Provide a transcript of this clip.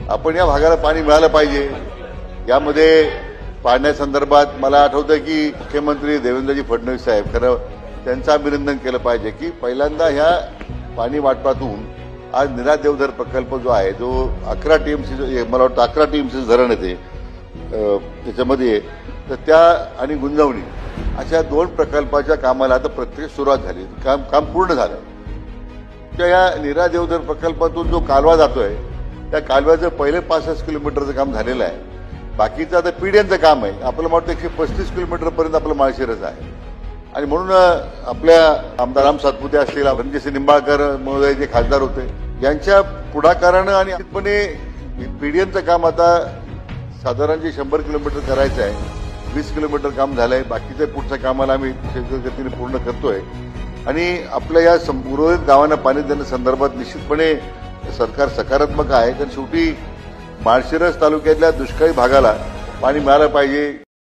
आपण या भागाला पाणी मिळालं पाहिजे। यामध्ये पाण्यासंदर्भात मला आठवतं की मुख्यमंत्री देवेंद्रजी फडणवीस साहेब खरं त्यांचं अभिनंदन केलं पाहिजे की पहिल्यांदा ह्या पाणी वाटपातून आज नीरा देवधर प्रकल्प जो आहे जो 11 टीएमसी मला वाटतं 11 टीएमसी धरण आहे त्याच्यामध्ये तर त्या आणि गुंजवणी अशा 2 प्रकल्पाच्या कामाला आता प्रत्यक्ष सुरुवात झाली। काम पूर्ण झालं। त्या या नीरा देवधर प्रकल्पातून जो कालवा जातोय त्या कालव्याचं पहिले 65 किलोमीटरचं काम झालेलं आहे। बाकीचं आता पीडीएनचं काम आहे। आपलं वाटतं 135 किलोमीटरपर्यंत आपलं माळशिरस आहे आणि म्हणून आपल्या आमदार राम सातपुते असतील रणजितसिंह निंबाळकर महोदय जे खासदार होते यांच्या पुढाकारानं आणि निश्चितपणे पीडीएनचं काम आता साधारण जे 100 किलोमीटर करायचं आहे 20 किलोमीटर काम झालंय। बाकीच्या पुढच्या कामाला आम्ही गतीने पूर्ण करतोय आणि आपल्या या उर्वरित गावांना पाणी देण्यासंदर्भात निश्चितपणे सरकार सकारात्मक आहे। कारण शेवटी माळशिरस तालुक्यातल्या दुष्काळी भागाला पाणी मिळालं पाहिजे।